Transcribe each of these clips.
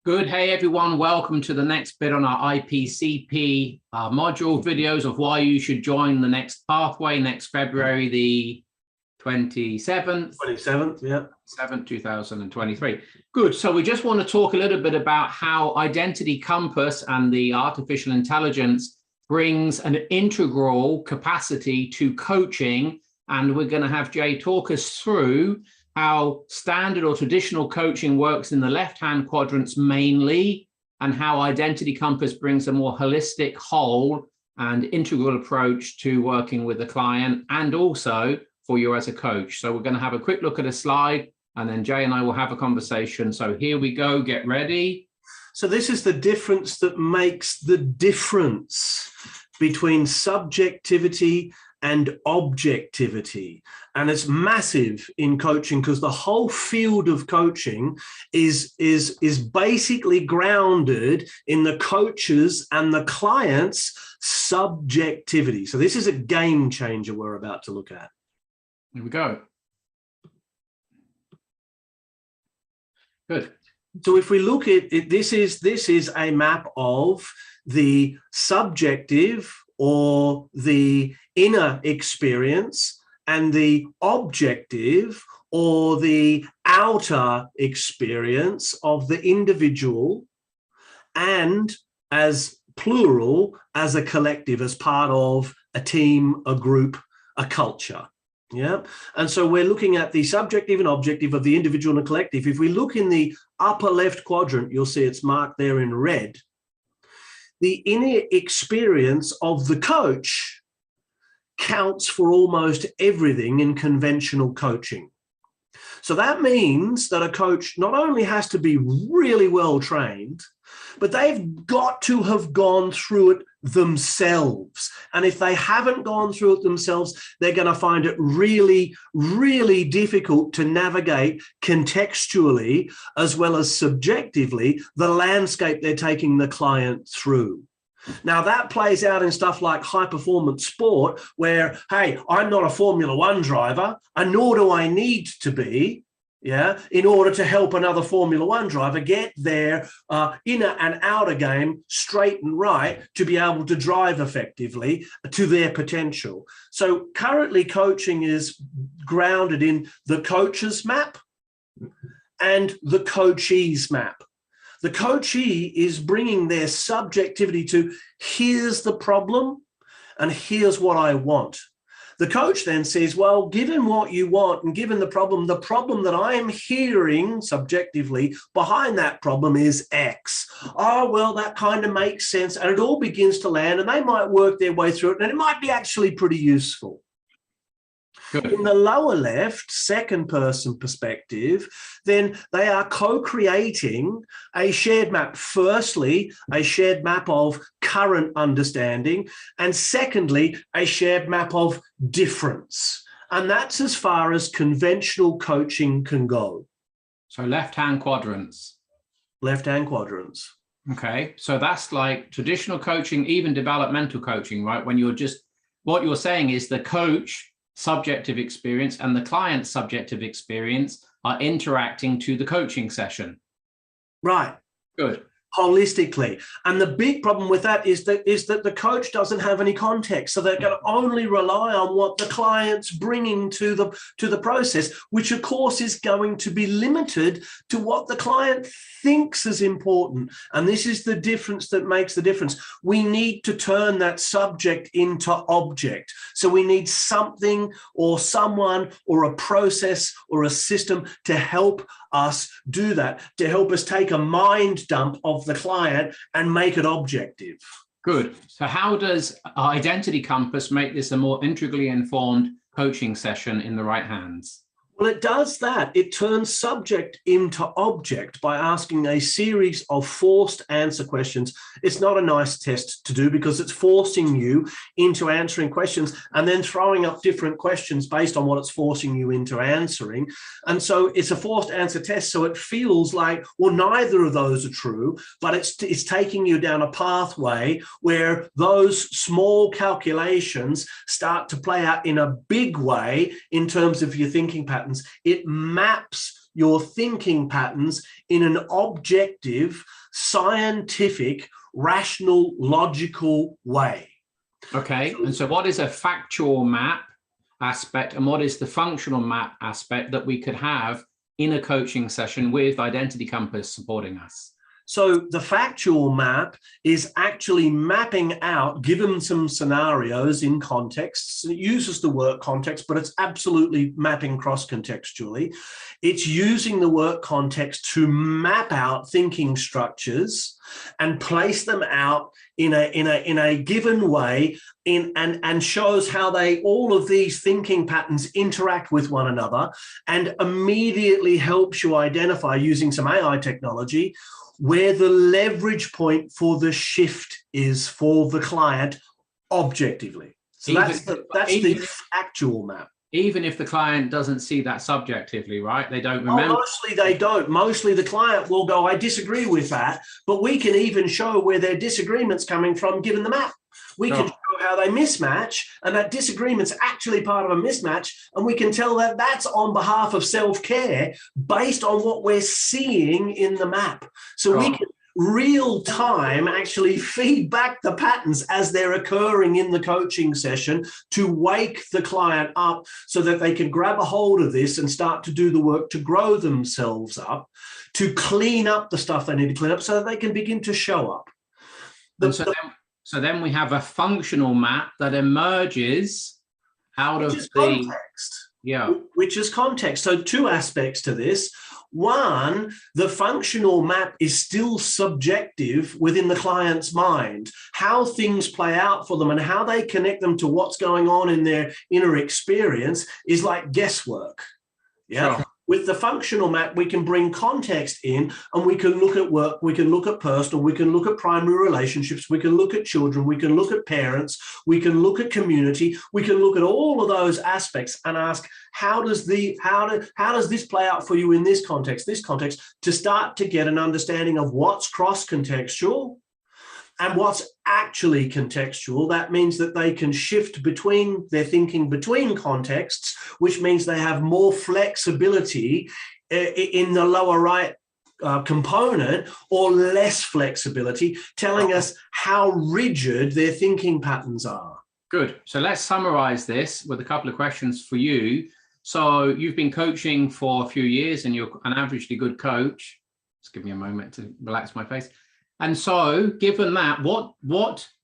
Good. Hey, everyone. Welcome to the next bit on our IPCP module videos of why you should join the next pathway next February, the 27th. 27th, yeah. 7th, 2023. Good. So we just want to talk a little bit about how Identity Compass and the artificial intelligence brings an integral capacity to coaching. And we're going to have Jay talk us through how standard or traditional coaching works in the left-hand quadrants mainly, and how Identity Compass brings a more holistic, whole and integral approach to working with the client and also for you as a coach. So we're going to have a quick look at a slide and then Jay and I will have a conversation. So here we go, get ready. So this is the difference that makes the difference between subjectivity and objectivity. And it's massive in coaching because the whole field of coaching is basically grounded in the coach's and the client's subjectivity. So this is a game changer we're about to look at. Here we go. Good. So if we look at it, this is a map of the subjective or the inner experience and the objective or the outer experience of the individual, and as plural, as a collective, as part of a team, a group, a culture. Yeah. And so we're looking at the subjective and objective of the individual and collective. If we look in the upper left quadrant, you'll see it's marked there in red. The inner experience of the coach counts for almost everything in conventional coaching. So that means that a coach not only has to be really well trained, but they've got to have gone through it themselves. And if they haven't gone through it themselves, they're going to find it really, really difficult to navigate contextually as well as subjectively the landscape they're taking the client through. Now, that plays out in stuff like high-performance sport where, hey, I'm not a Formula One driver, and nor do I need to be, in order to help another Formula One driver get their inner and outer game straight and right to be able to drive effectively to their potential. So currently coaching is grounded in the coach's map and the coachee's map. The coachee is bringing their subjectivity to, here's the problem and here's what I want. The coach then says, well, given what you want and given the problem that I am hearing subjectively behind that problem is X. Oh, well, that kind of makes sense. And it all begins to land and they might work their way through it and it might be actually pretty useful. Good. In the lower left, second person perspective, then they are co-creating a shared map. Firstly, a shared map of current understanding, and secondly, a shared map of difference. And that's as far as conventional coaching can go. So left-hand quadrants. Left-hand quadrants. Okay, so that's like traditional coaching, even developmental coaching, right? When you're just, what you're saying is the coach subjective experience and the client's subjective experience are interacting to the coaching session. Right. Good. Holistically. And the big problem with that is that the coach doesn't have any context. So they're going to only rely on what the client's bringing to the process, which of course is going to be limited to what the client thinks is important. And this is the difference that makes the difference. We need to turn that subject into object. So we need something or someone or a process or a system to help us do that, to help us take a mind dump of the client and make it objective. Good. So how does Identity Compass make this a more integrally informed coaching session in the right hands? Well, it does that. It turns subject into object by asking a series of forced answer questions. It's not a nice test to do because it's forcing you into answering questions and then throwing up different questions based on what it's forcing you into answering. And so it's a forced answer test. So it feels like, well, neither of those are true, but it's taking you down a pathway where those small calculations start to play out in a big way in terms of your thinking patterns. It maps your thinking patterns in an objective, scientific, rational, logical way. Okay, and so what is a factual map aspect and what is the functional map aspect that we could have in a coaching session with Identity Compass supporting us? So the factual map is actually mapping out, given some scenarios in contexts. It uses the work context, but it's absolutely mapping cross-contextually. It's using the work context to map out thinking structures and place them out in a given way, and shows how all of these thinking patterns interact with one another, and immediately helps you identify, using some AI technology, where the leverage point for the shift is for the client objectively. So that's the actual map. Even if the client doesn't see that subjectively, right? They don't remember. Mostly they don't. Mostly the client will go, I disagree with that, but we can even show where their disagreement's coming from given the map. We can show how they mismatch, and that disagreement's actually part of a mismatch, and we can tell that that's on behalf of self-care based on what we're seeing in the map. So we can real time actually feed back the patterns as they're occurring in the coaching session to wake the client up so that they can grab a hold of this and start to do the work to grow themselves up, to clean up the stuff they need to clean up so that they can begin to show up. So then we have a functional map that emerges out of the context. Yeah. Which is context. So two aspects to this. One, the functional map is still subjective within the client's mind. How things play out for them and how they connect them to what's going on in their inner experience is like guesswork. Yeah. Sure. With the functional map, we can bring context in, and we can look at work, we can look at personal, we can look at primary relationships, we can look at children, we can look at parents, we can look at community, we can look at all of those aspects and ask, how does this play out for you in this context, to start to get an understanding of what's cross-contextual and what's actually contextual. That means that they can shift between their thinking between contexts, which means they have more flexibility in the lower right component, or less flexibility, telling us how rigid their thinking patterns are. Good. So let's summarize this with a couple of questions for you. So you've been coaching for a few years and you're an averagely good coach. Just give me a moment to relax my face. And so given that, what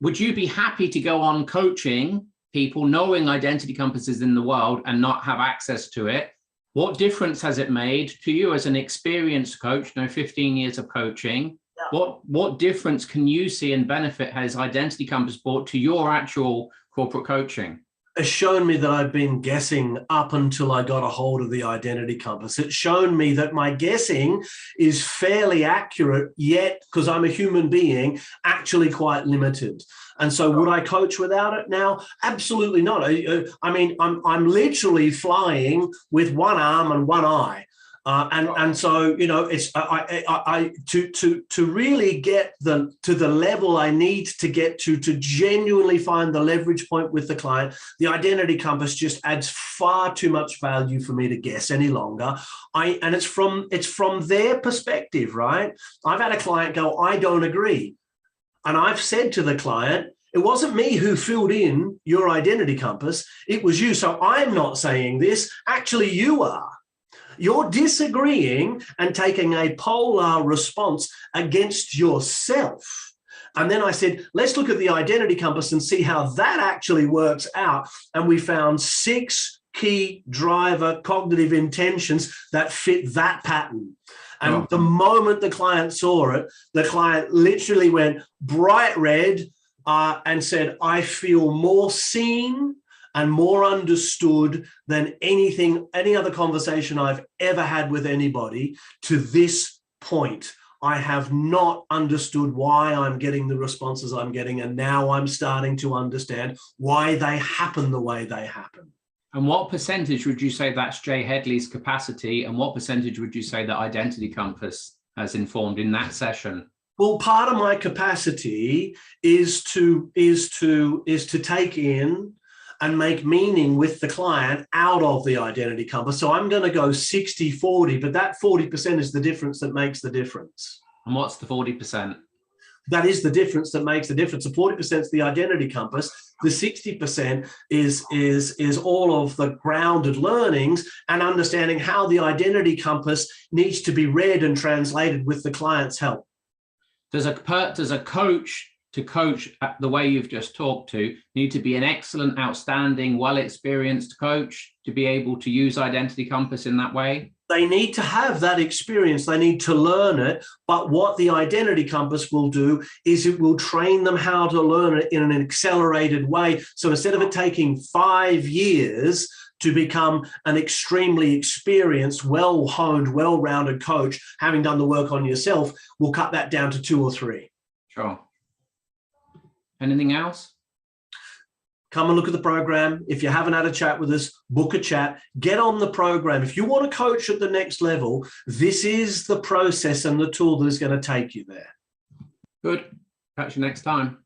would you be happy to go on coaching people, knowing Identity Compass is in the world and not have access to it? What difference has it made to you as an experienced coach, 15 years of coaching? Yeah. What difference can you see and benefit has Identity Compass brought to your actual corporate coaching? Has shown me that I've been guessing up until I got a hold of the Identity Compass. It's shown me that my guessing is fairly accurate, yet, because I'm a human being, actually quite limited. And so would I coach without it now? Absolutely not. I mean, I'm literally flying with one arm and one eye. And so, you know, it's to really get to the level I need to get to genuinely find the leverage point with the client, the Identity Compass just adds far too much value for me to guess any longer. And it's from their perspective, right? I've had a client go, I don't agree. And I've said to the client, it wasn't me who filled in your Identity Compass, it was you. So I'm not saying this, actually you are. You're disagreeing and taking a polar response against yourself. And then I said, let's look at the Identity Compass and see how that actually works out. And we found 6 key driver cognitive intentions that fit that pattern. And the moment the client saw it, the client literally went bright red and said, I feel more seen and more understood than any other conversation I've ever had with anybody to this point. I have not understood why I'm getting the responses I'm getting, and now I'm starting to understand why they happen the way they happen. And what percentage would you say that's Jay Headley's capacity, and what percentage would you say that Identity Compass has informed in that session? Well, part of my capacity is to take in and make meaning with the client out of the identity compass. So I'm going to go 60-40, but that 40% is the difference that makes the difference. And what's the 40%? That is the difference that makes the difference. The 40% is the identity compass. The 60% is all of the grounded learnings and understanding how the identity compass needs to be read and translated with the client's help. Does a coach to coach the way you've just talked to need to be an excellent, outstanding, well-experienced coach to be able to use identity compass in that way? They need to have that experience. They need to learn it. But what the identity compass will do is it will train them how to learn it in an accelerated way. So instead of it taking 5 years to become an extremely experienced, well-honed, well-rounded coach, having done the work on yourself, we'll cut that down to 2 or 3. Sure. Anything else? Come and look at the program. If you haven't had a chat with us, book a chat, get on the program. If you want to coach at the next level, this is the process and the tool that is going to take you there. Good. Catch you next time.